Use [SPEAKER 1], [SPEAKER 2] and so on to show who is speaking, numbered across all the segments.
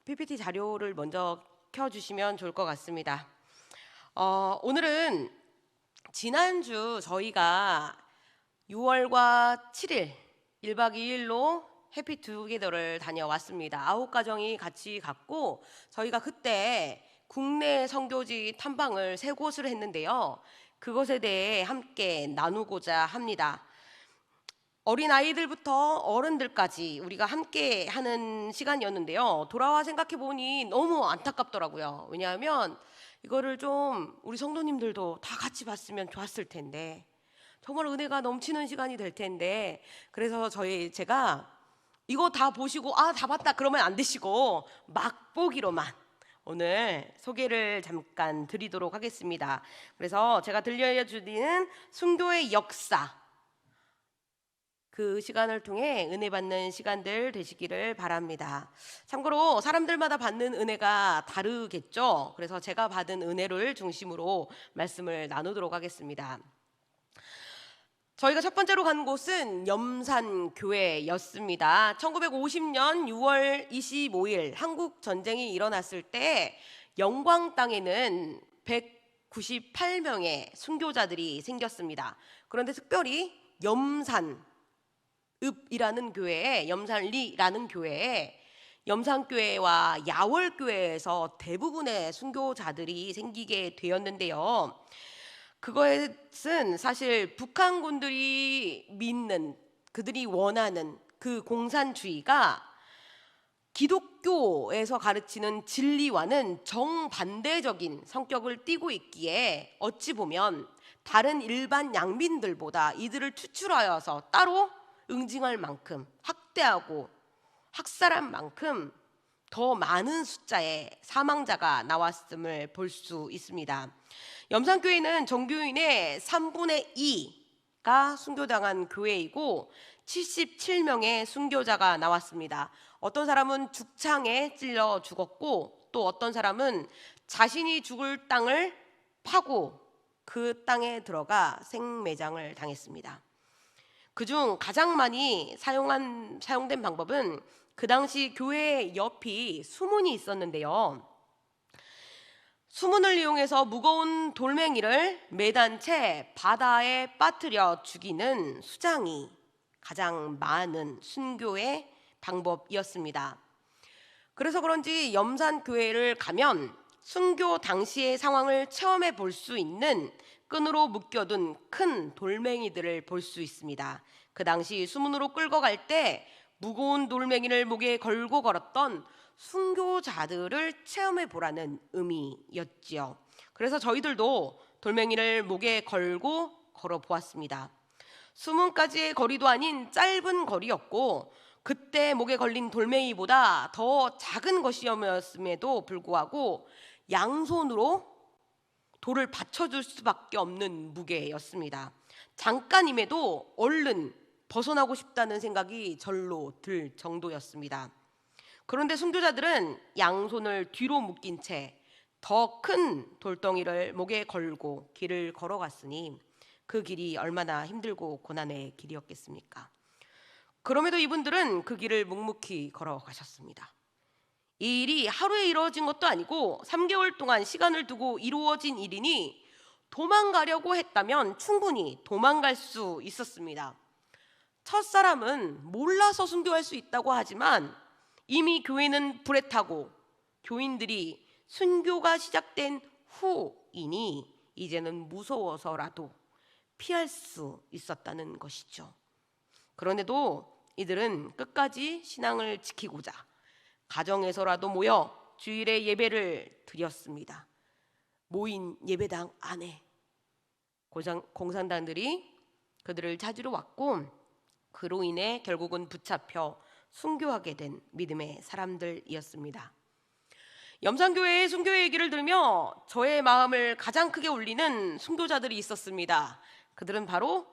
[SPEAKER 1] PPT 자료를 먼저 켜주시면 좋을 것 같습니다. 오늘은 지난주 저희가 6월과 7일 1박 2일로 해피투게더를 다녀왔습니다. 9가정이 같이 갔고 저희가 그때 국내 선교지 탐방을 3곳을 했는데요. 그것에 대해 함께 나누고자 합니다. 어린아이들부터 어른들까지 우리가 함께 하는 시간이었는데요. 돌아와 생각해 보니 너무 안타깝더라고요. 왜냐하면 이거를 좀 우리 성도님들도 다 같이 봤으면 좋았을 텐데, 정말 은혜가 넘치는 시간이 될 텐데, 그래서 제가 이거 다 보시고 다 봤다 그러면 안 되시고 맛보기로만 오늘 소개를 잠깐 드리도록 하겠습니다. 그래서 제가 들려드리는 순교의 역사, 그 시간을 통해 은혜 받는 시간들 되시기를 바랍니다. 참고로 사람들마다 받는 은혜가 다르겠죠. 그래서 제가 받은 은혜를 중심으로 말씀을 나누도록 하겠습니다. 저희가 첫 번째로 간 곳은 염산교회였습니다. 1950년 6월 25일 한국 전쟁이 일어났을 때 영광 땅에는 198명의 순교자들이 생겼습니다. 그런데 특별히 염산읍이라는 교회에, 염산리라는 교회에, 염산교회와 야월교회에서 대부분의 순교자들이 생기게 되었는데요. 그것은 사실 북한군들이 믿는, 그들이 원하는 그 공산주의가 기독교에서 가르치는 진리와는 정반대적인 성격을 띠고 있기에 어찌 보면 다른 일반 양민들보다 이들을 추출하여서 따로 응징할 만큼, 학대하고 학살한 만큼 더 많은 숫자의 사망자가 나왔음을 볼 수 있습니다. 염산교회는 정교인의 3분의 2가 순교당한 교회이고 77명의 순교자가 나왔습니다. 어떤 사람은 죽창에 찔려 죽었고, 또 어떤 사람은 자신이 죽을 땅을 파고 그 땅에 들어가 생매장을 당했습니다. 그중 가장 많이 사용된 방법은 그 당시 교회 옆이 수문이 있었는데요. 수문을 이용해서 무거운 돌멩이를 매단 채 바다에 빠뜨려 죽이는 수장이 가장 많은 순교의 방법이었습니다. 그래서 그런지 염산교회를 가면 순교 당시의 상황을 체험해 볼 수 있는 끈으로 묶여둔 큰 돌멩이들을 볼 수 있습니다. 그 당시 수문으로 끌고 갈 때 무거운 돌멩이를 목에 걸고 걸었던 순교자들을 체험해 보라는 의미였지요. 그래서 저희들도 돌멩이를 목에 걸고 걸어 보았습니다. 수문까지의 거리도 아닌 짧은 거리였고, 그때 목에 걸린 돌멩이보다 더 작은 것이었음에도 불구하고 양손으로 돌을 받쳐줄 수밖에 없는 무게였습니다. 잠깐임에도 얼른 벗어나고 싶다는 생각이 절로 들 정도였습니다. 그런데 순교자들은 양손을 뒤로 묶인 채 더 큰 돌덩이를 목에 걸고 길을 걸어갔으니 그 길이 얼마나 힘들고 고난의 길이었겠습니까? 그럼에도 이분들은 그 길을 묵묵히 걸어가셨습니다. 이 일이 하루에 이루어진 것도 아니고 3개월 동안 시간을 두고 이루어진 일이니 도망가려고 했다면 충분히 도망갈 수 있었습니다. 첫사람은 몰라서 순교할 수 있다고 하지만 이미 교회는 불에 타고 교인들이 순교가 시작된 후이니 이제는 무서워서라도 피할 수 있었다는 것이죠. 그런데도 이들은 끝까지 신앙을 지키고자 가정에서라도 모여 주일에 예배를 드렸습니다. 모인 예배당 안에 공산당들이 그들을 찾으러 왔고, 그로 인해 결국은 붙잡혀 순교하게 된 믿음의 사람들이었습니다. 염산교회의 순교 얘기를 들으며 저의 마음을 가장 크게 울리는 순교자들이 있었습니다. 그들은 바로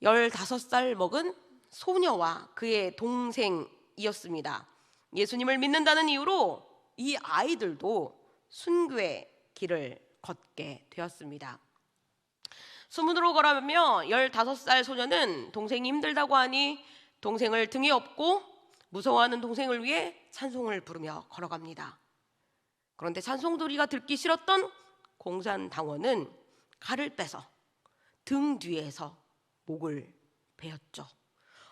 [SPEAKER 1] 15살 먹은 소녀와 그의 동생이었습니다. 예수님을 믿는다는 이유로 이 아이들도 순교의 길을 걷게 되었습니다. 수문으로 걸어가며 15살 소녀는 동생이 힘들다고 하니 동생을 등에 업고 무서워하는 동생을 위해 찬송을 부르며 걸어갑니다. 그런데 찬송소리가 듣기 싫었던 공산당원은 칼을 빼서 등 뒤에서 목을 베었죠.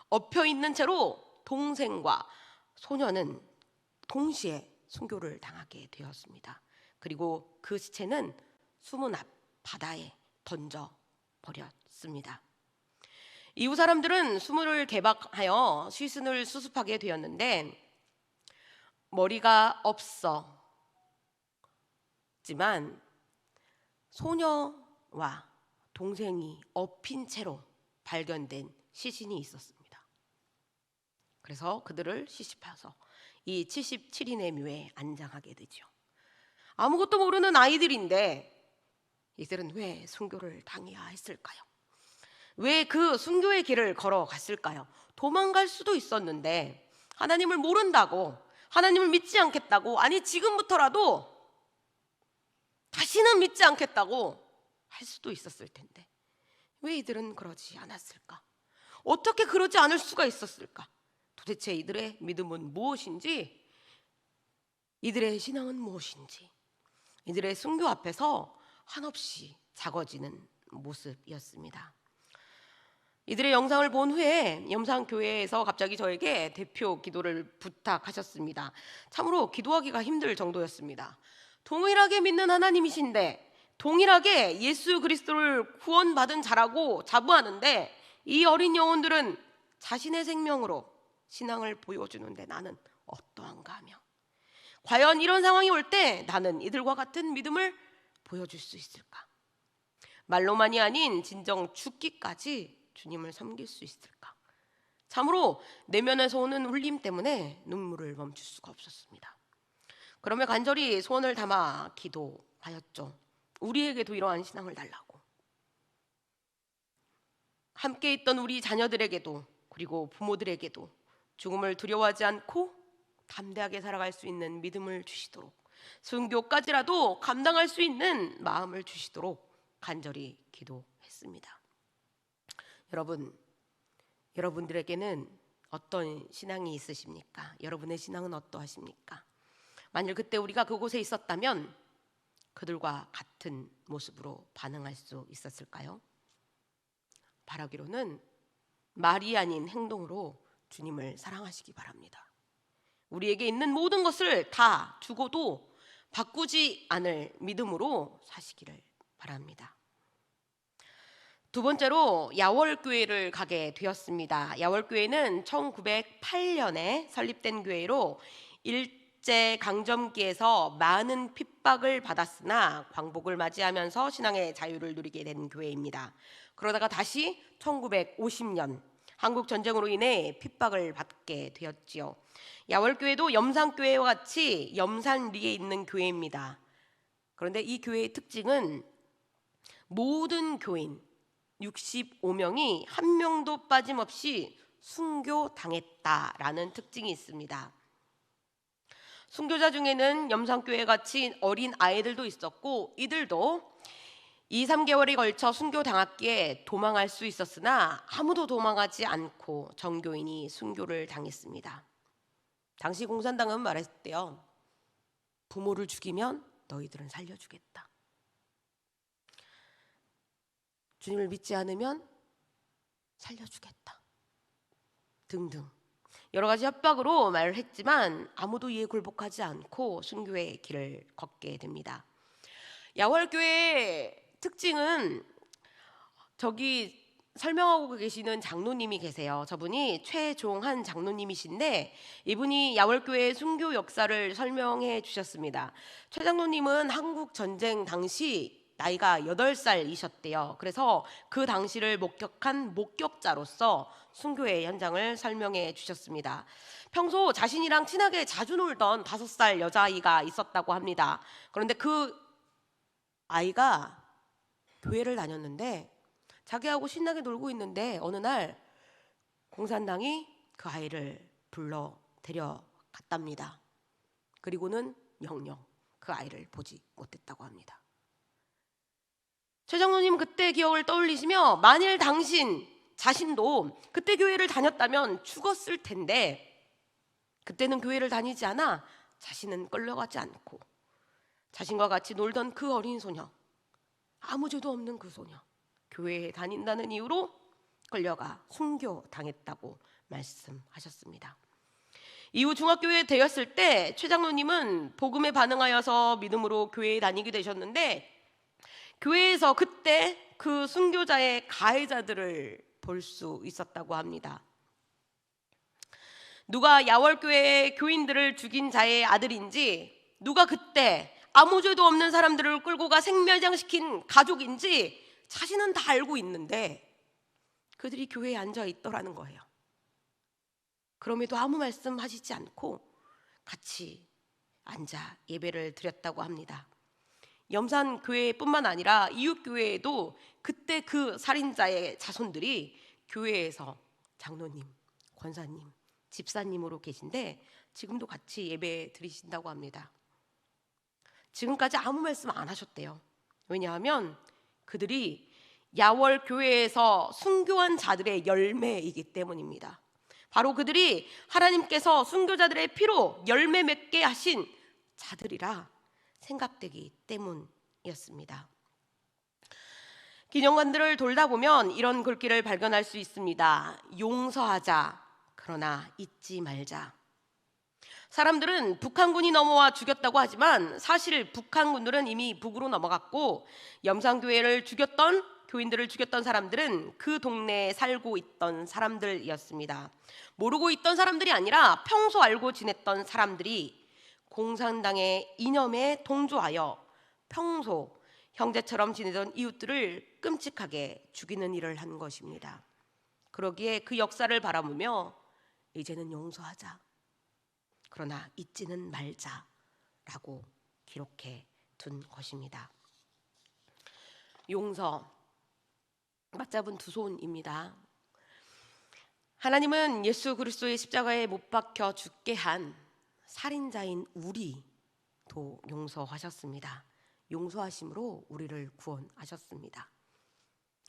[SPEAKER 1] 엎혀있는 채로 동생과 소녀는 동시에 순교를 당하게 되었습니다. 그리고 그 시체는 수문 앞 바다에 던져 버렸습니다. 이후 사람들은 수문을 개박하여 시신을 수습하게 되었는데 머리가 없었지만 소녀와 동생이 엎인 채로 발견된 시신이 있었습니다. 그래서 그들을 시집해서 이 77인의 묘에 안장하게 되죠. 아무것도 모르는 아이들인데 이들은 왜 순교를 당해야 했을까요? 왜 그 순교의 길을 걸어갔을까요? 도망갈 수도 있었는데 하나님을 모른다고, 하나님을 믿지 않겠다고, 아니 지금부터라도 다시는 믿지 않겠다고 할 수도 있었을 텐데 왜 이들은 그러지 않았을까? 어떻게 그러지 않을 수가 있었을까? 도대체 이들의 믿음은 무엇인지, 이들의 신앙은 무엇인지, 이들의 순교 앞에서 한없이 작아지는 모습이었습니다. 이들의 영상을 본 후에 염산교회에서 갑자기 저에게 대표 기도를 부탁하셨습니다. 참으로 기도하기가 힘들 정도였습니다. 동일하게 믿는 하나님이신데, 동일하게 예수 그리스도를 구원받은 자라고 자부하는데 이 어린 영혼들은 자신의 생명으로 신앙을 보여주는데 나는 어떠한가 하며, 과연 이런 상황이 올 때 나는 이들과 같은 믿음을 보여줄 수 있을까? 말로만이 아닌 진정 죽기까지 주님을 섬길 수 있을까? 참으로 내면에서 오는 울림 때문에 눈물을 멈출 수가 없었습니다. 그러며 간절히 소원을 담아 기도하였죠. 우리에게도 이러한 신앙을 달라고, 함께 있던 우리 자녀들에게도, 그리고 부모들에게도 죽음을 두려워하지 않고 담대하게 살아갈 수 있는 믿음을 주시도록, 순교까지라도 감당할 수 있는 마음을 주시도록 간절히 기도했습니다. 여러분들에게는 어떤 신앙이 있으십니까? 여러분의 신앙은 어떠하십니까? 만일 그때 우리가 그곳에 있었다면 그들과 같은 모습으로 반응할 수 있었을까요? 바라기로는 말이 아닌 행동으로 주님을 사랑하시기 바랍니다. 우리에게 있는 모든 것을 다 주고도 바꾸지 않을 믿음으로 사시기를 바랍니다. 두 번째로 야월교회를 가게 되었습니다. 야월교회는 1908년에 설립된 교회로 일제강점기에서 많은 핍박을 받았으나 광복을 맞이하면서 신앙의 자유를 누리게 된 교회입니다. 그러다가 다시 1950년 한국전쟁으로 인해 핍박을 받게 되었지요. 야월교회도 염산교회와 같이 염산리에 있는 교회입니다. 그런데 이 교회의 특징은 모든 교인 65명이 한 명도 빠짐없이 순교당했다라는 특징이 있습니다. 순교자 중에는 염산교회 같이 어린 아이들도 있었고, 이들도 2, 3개월에 걸쳐 순교당했기에 도망할 수 있었으나 아무도 도망하지 않고 전교인이 순교를 당했습니다. 당시 공산당은 말했대요. 부모를 죽이면 너희들은 살려주겠다. 주님을 믿지 않으면 살려주겠다. 등등 여러 가지 협박으로 말을 했지만 아무도 이에 굴복하지 않고 순교의 길을 걷게 됩니다. 야월교회의 특징은 저기 설명하고 계시는 장로님이 계세요. 저분이 최종한 장로님이신데 이분이 야월교회의 순교 역사를 설명해 주셨습니다. 최 장로님은 한국 전쟁 당시 나이가 8살이셨대요. 그래서 그 당시를 목격한 목격자로서 순교의 현장을 설명해 주셨습니다. 평소 자신이랑 친하게 자주 놀던 5살 여자아이가 있었다고 합니다. 그런데 그 아이가 교회를 다녔는데 자기하고 신나게 놀고 있는데 어느 날 공산당이 그 아이를 불러 데려갔답니다. 그리고는 영영 그 아이를 보지 못했다고 합니다. 최 장로님 그때 기억을 떠올리시며 만일 당신 자신도 그때 교회를 다녔다면 죽었을 텐데 그때는 교회를 다니지 않아 자신은 끌려가지 않고 자신과 같이 놀던 그 어린 소녀, 아무 죄도 없는 그 소녀, 교회에 다닌다는 이유로 끌려가 순교당했다고 말씀하셨습니다. 이후 중학교에 되었을 때 최 장로님은 복음에 반응하여서 믿음으로 교회에 다니게 되셨는데, 교회에서 그때 그 순교자의 가해자들을 볼 수 있었다고 합니다. 누가 야월교회 교인들을 죽인 자의 아들인지, 누가 그때 아무 죄도 없는 사람들을 끌고 가 생멸장시킨 가족인지 자신은 다 알고 있는데 그들이 교회에 앉아 있더라는 거예요. 그럼에도 아무 말씀하시지 않고 같이 앉아 예배를 드렸다고 합니다. 염산교회뿐만 아니라 이웃교회에도 그때 그 살인자의 자손들이 교회에서 장로님, 권사님, 집사님으로 계신데 지금도 같이 예배 드리신다고 합니다. 지금까지 아무 말씀 안 하셨대요. 왜냐하면 그들이 야월교회에서 순교한 자들의 열매이기 때문입니다. 바로 그들이 하나님께서 순교자들의 피로 열매 맺게 하신 자들이라 생각되기 때문이었습니다. 기념관들을 돌다 보면 이런 글귀를 발견할 수 있습니다. 용서하자, 그러나 잊지 말자. 사람들은 북한군이 넘어와 죽였다고 하지만 사실 북한군들은 이미 북으로 넘어갔고, 염산교회를 죽였던, 교인들을 죽였던 사람들은 그 동네에 살고 있던 사람들이었습니다. 모르고 있던 사람들이 아니라 평소 알고 지냈던 사람들이 공산당의 이념에 동조하여 평소 형제처럼 지내던 이웃들을 끔찍하게 죽이는 일을 한 것입니다. 그러기에 그 역사를 바라보며 이제는 용서하자, 그러나 잊지는 말자라고 기록해 둔 것입니다. 용서, 맞잡은 두 손입니다. 하나님은 예수 그리스도의 십자가에 못 박혀 죽게 한 살인자인 우리도 용서하셨습니다. 용서하심으로 우리를 구원하셨습니다.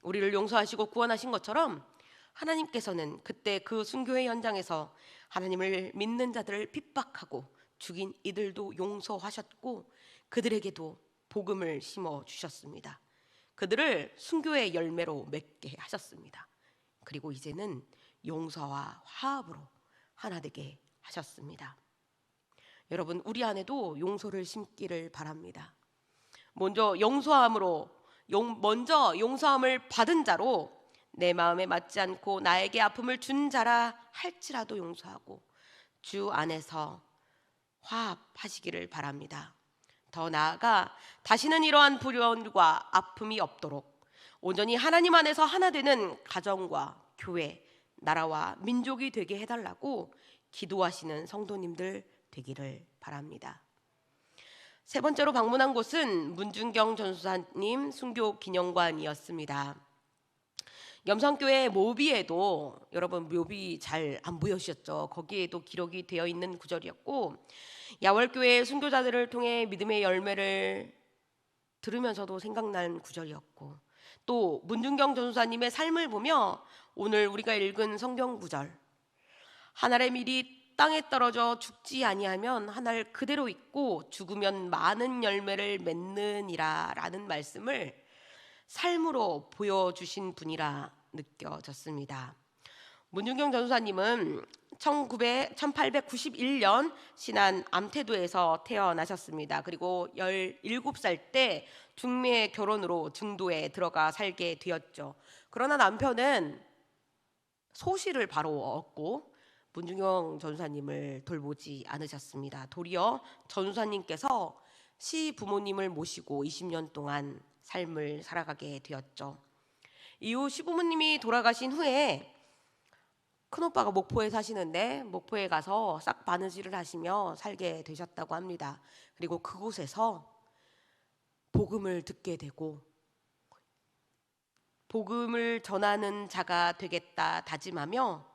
[SPEAKER 1] 우리를 용서하시고 구원하신 것처럼 하나님께서는 그때 그 순교의 현장에서 하나님을 믿는 자들을 핍박하고 죽인 이들도 용서하셨고 그들에게도 복음을 심어 주셨습니다. 그들을 순교의 열매로 맺게 하셨습니다. 그리고 이제는 용서와 화합으로 하나 되게 하셨습니다. 여러분, 우리 안에도 용서를 심기를 바랍니다. 먼저 용서함을 받은 자로 내 마음에 맞지 않고 나에게 아픔을 준 자라 할지라도 용서하고 주 안에서 화합하시기를 바랍니다. 더 나아가 다시는 이러한 불연과 아픔이 없도록 온전히 하나님 안에서 하나 되는 가정과 교회, 나라와 민족이 되게 해달라고 기도하시는 성도님들 되기를 바랍니다. 세 번째로 방문한 곳은 문준경 전수사님 순교기념관이었습니다. 염산교회 묘비에도, 여러분 묘비 잘 안 보여주셨죠? 거기에도 기록이 되어 있는 구절이었고, 야월교회 순교자들을 통해 믿음의 열매를 들으면서도 생각난 구절이었고, 또 문준경 전수사님의 삶을 보며 오늘 우리가 읽은 성경 구절, 한 알의 밀이 땅에 떨어져 죽지 아니하면 한 알 그대로 있고 죽으면 많은 열매를 맺느니라 라는 말씀을 삶으로 보여주신 분이라 느껴졌습니다. 문준경 전수사님은 1891년 신안 암태도에서 태어나셨습니다. 그리고 17살 때 중매 결혼으로 증도에 들어가 살게 되었죠. 그러나 남편은 소실을 바로 얻고 문준경 전수사님을 돌보지 않으셨습니다. 도리어 전수사님께서 시부모님을 모시고 20년 동안 삶을 살아가게 되었죠. 이후 시부모님이 돌아가신 후에 큰오빠가 목포에 사시는데 목포에 가서 싹 바느질을 하시며 살게 되셨다고 합니다. 그리고 그곳에서 복음을 듣게 되고 복음을 전하는 자가 되겠다 다짐하며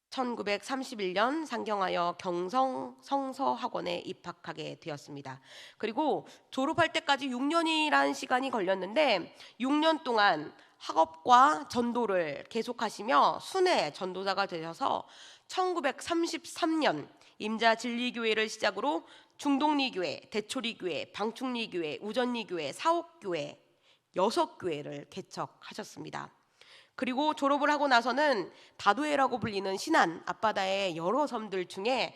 [SPEAKER 1] 1931년 상경하여 경성 성서학원에 입학하게 되었습니다. 그리고 졸업할 때까지 6년이라는 시간이 걸렸는데 6년 동안 학업과 전도를 계속하시며 순회 전도사가 되셔서 1933년 임자진리교회를 시작으로 중동리교회, 대초리교회, 방충리교회, 우전리교회, 사옥교회 6교회를 개척하셨습니다. 그리고 졸업을 하고 나서는 다도해라고 불리는 신안 앞바다의 여러 섬들 중에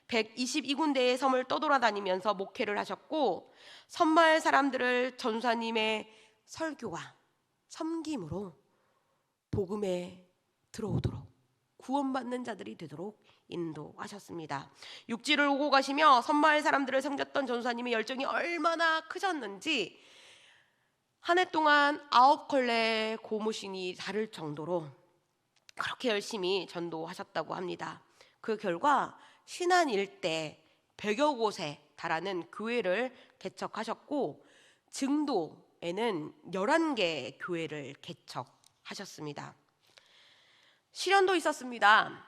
[SPEAKER 1] 122군데의 섬을 떠돌아다니면서 목회를 하셨고, 섬마을 사람들을 전사님의 설교와 섬김으로 복음에 들어오도록, 구원받는 자들이 되도록 인도하셨습니다. 육지를 오고 가시며 섬마을 사람들을 섬겼던 전사님의 열정이 얼마나 크셨는지 한 해 동안 9컬레 고무신이 다를 정도로 그렇게 열심히 전도하셨다고 합니다. 그 결과 신안 일대 100여 곳에 달하는 교회를 개척하셨고, 증도에는 11개 교회를 개척하셨습니다. 시련도 있었습니다.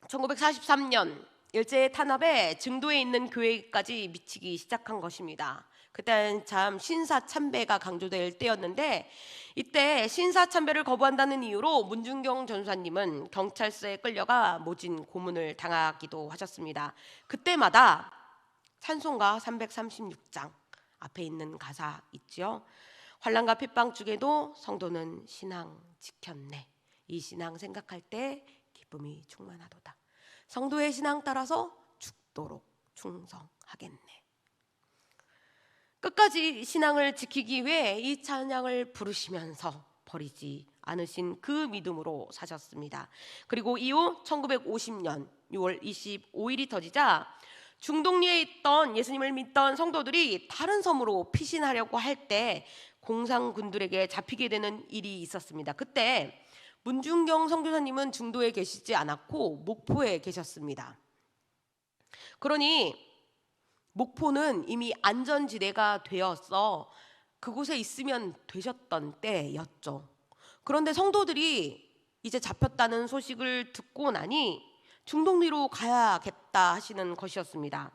[SPEAKER 1] 1943년 일제 탄압에 증도에 있는 교회까지 미치기 시작한 것입니다. 그때는 참 신사참배가 강조될 때였는데, 이때 신사참배를 거부한다는 이유로 문중경 전사님은 경찰서에 끌려가 모진 고문을 당하기도 하셨습니다. 그때마다 찬송가 336장 앞에 있는 가사 있죠. 환난과 핍박 중에도 성도는 신앙 지켰네. 이 신앙 생각할 때 기쁨이 충만하도다. 성도의 신앙 따라서 죽도록 충성하겠네. 끝까지 신앙을 지키기 위해 이 찬양을 부르시면서 버리지 않으신 그 믿음으로 사셨습니다. 그리고 이후 1950년 6월 25일이 터지자 중동리에 있던 예수님을 믿던 성도들이 다른 섬으로 피신하려고 할 때 공산군들에게 잡히게 되는 일이 있었습니다. 그때 문중경 선교사님은 중도에 계시지 않았고 목포에 계셨습니다. 그러니 목포는 이미 안전지대가 되어서 그곳에 있으면 되셨던 때였죠. 그런데 성도들이 이제 잡혔다는 소식을 듣고 나니 중동리로 가야겠다 하시는 것이었습니다.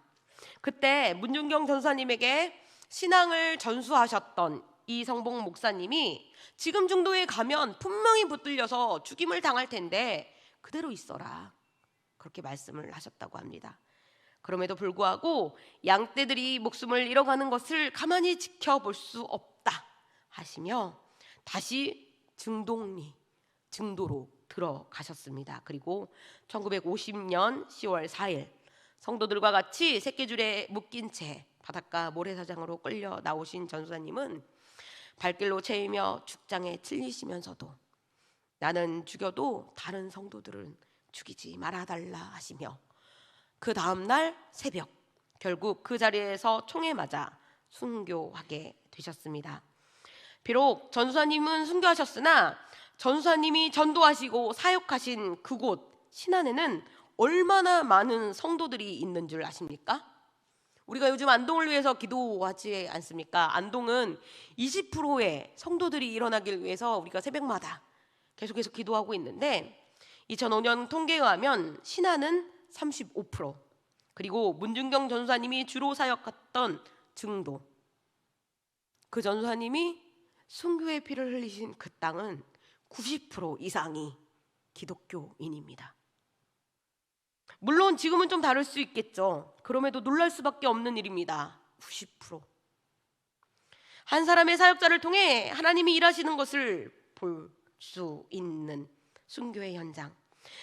[SPEAKER 1] 그때 문중경 전사님에게 신앙을 전수하셨던 이성봉 목사님이 지금 중도에 가면 분명히 붙들려서 죽임을 당할 텐데 그대로 있어라, 그렇게 말씀을 하셨다고 합니다. 그럼에도 불구하고 양떼들이 목숨을 잃어가는 것을 가만히 지켜볼 수 없다 하시며 다시 증도로 들어가셨습니다. 그리고 1950년 10월 4일 성도들과 같이 새끼줄에 묶인 채 바닷가 모래사장으로 끌려 나오신 전사님은 발길로 채이며 죽장에 찔리시면서도 나는 죽여도 다른 성도들은 죽이지 말아달라 하시며 그 다음날 새벽 결국 그 자리에서 총에 맞아 순교하게 되셨습니다. 비록 전수사님은 순교하셨으나 전수사님이 전도하시고 사역하신 그곳 신안에는 얼마나 많은 성도들이 있는 줄 아십니까? 우리가 요즘 안동을 위해서 기도하지 않습니까? 안동은 20%의 성도들이 일어나길 위해서 우리가 새벽마다 계속해서 기도하고 있는데 2005년 통계에 의하면 신안은 35%, 그리고 문중경 전사님이 주로 사역했던 증도, 그 전사님이 순교의 피를 흘리신 그 땅은 90% 이상이 기독교인입니다. 물론 지금은 좀 다를 수 있겠죠. 그럼에도 놀랄 수밖에 없는 일입니다. 90%. 한 사람의 사역자를 통해 하나님이 일하시는 것을 볼 수 있는 순교의 현장,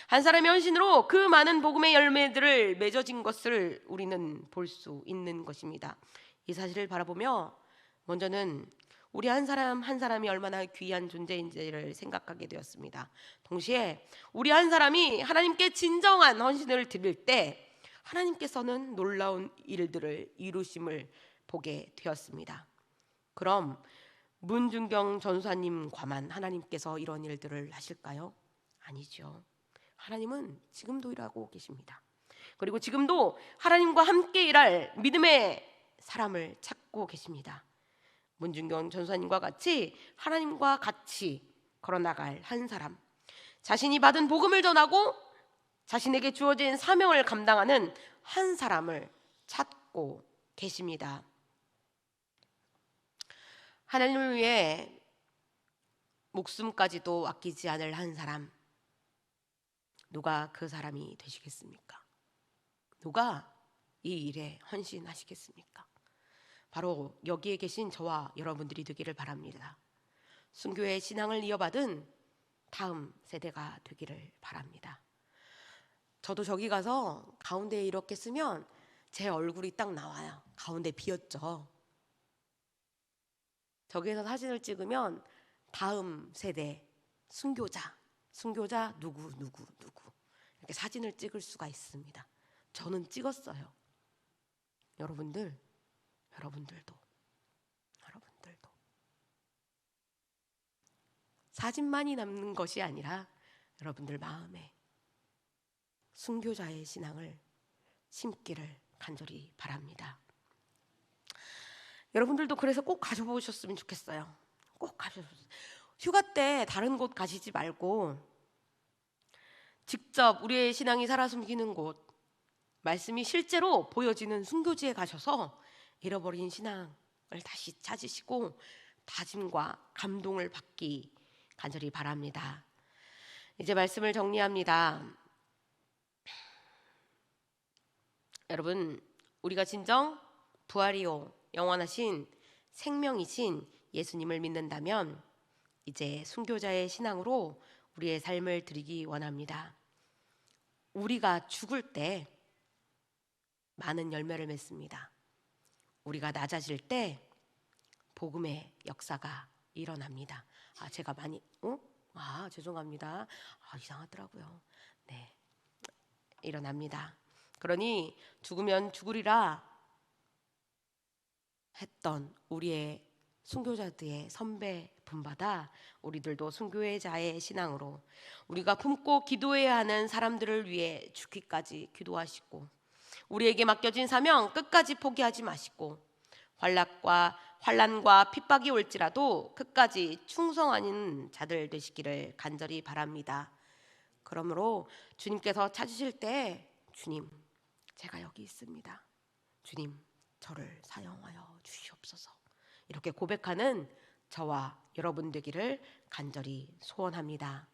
[SPEAKER 1] 한 사람의 헌신으로 그 많은 복음의 열매들을 맺어진 것을 우리는 볼 수 있는 것입니다. 이 사실을 바라보며 먼저는 우리 한 사람 한 사람이 얼마나 귀한 존재인지를 생각하게 되었습니다. 동시에 우리 한 사람이 하나님께 진정한 헌신을 드릴 때 하나님께서는 놀라운 일들을 이루심을 보게 되었습니다. 그럼 문중경 전사님과만 하나님께서 이런 일들을 하실까요? 아니죠. 하나님은 지금도 일하고 계십니다. 그리고 지금도 하나님과 함께 일할 믿음의 사람을 찾고 계십니다. 문중경 전사님과 같이 하나님과 같이 걸어나갈 한 사람, 자신이 받은 복음을 전하고 자신에게 주어진 사명을 감당하는 한 사람을 찾고 계십니다. 하나님을 위해 목숨까지도 아끼지 않을 한 사람, 누가 그 사람이 되시겠습니까? 누가 이 일에 헌신하시겠습니까? 바로 여기에 계신 저와 여러분들이 되기를 바랍니다. 순교의 신앙을 이어받은 다음 세대가 되기를 바랍니다. 저도 저기 가서 가운데에 이렇게 쓰면 제 얼굴이 딱 나와요. 가운데 비었죠. 저기에서 사진을 찍으면 다음 세대 순교자 누구 이렇게 사진을 찍을 수가 있습니다. 저는 찍었어요. 여러분들도 사진만이 남는 것이 아니라 여러분들 마음에 순교자의 신앙을 심기를 간절히 바랍니다. 여러분들도 그래서 꼭 가져보셨으면 좋겠어요. 꼭 가셔보세요. 휴가 때 다른 곳 가시지 말고 직접 우리의 신앙이 살아 숨기는 곳, 말씀이 실제로 보여지는 순교지에 가셔서 잃어버린 신앙을 다시 찾으시고 다짐과 감동을 받기 간절히 바랍니다. 이제 말씀을 정리합니다. 여러분, 우리가 진정 부활이요 영원하신 생명이신 예수님을 믿는다면 이제 순교자의 신앙으로 우리의 삶을 드리기 원합니다. 우리가 죽을 때 많은 열매를 맺습니다. 우리가 낮아질 때 복음의 역사가 일어납니다. 제가 많이 죄송합니다. 이상하더라고요. 네, 일어납니다. 그러니 죽으면 죽으리라 했던 우리의 순교자들의 선배 분받아 우리들도 순교자의 신앙으로 우리가 품고 기도해야 하는 사람들을 위해 죽기까지 기도하시고 우리에게 맡겨진 사명 끝까지 포기하지 마시고 환난과 핍박이 올지라도 끝까지 충성하는 자들 되시기를 간절히 바랍니다. 그러므로 주님께서 찾으실 때 주님, 제가 여기 있습니다. 주님, 저를 사용하여 주시옵소서. 이렇게 고백하는 저와 여러분 되기를 간절히 소원합니다.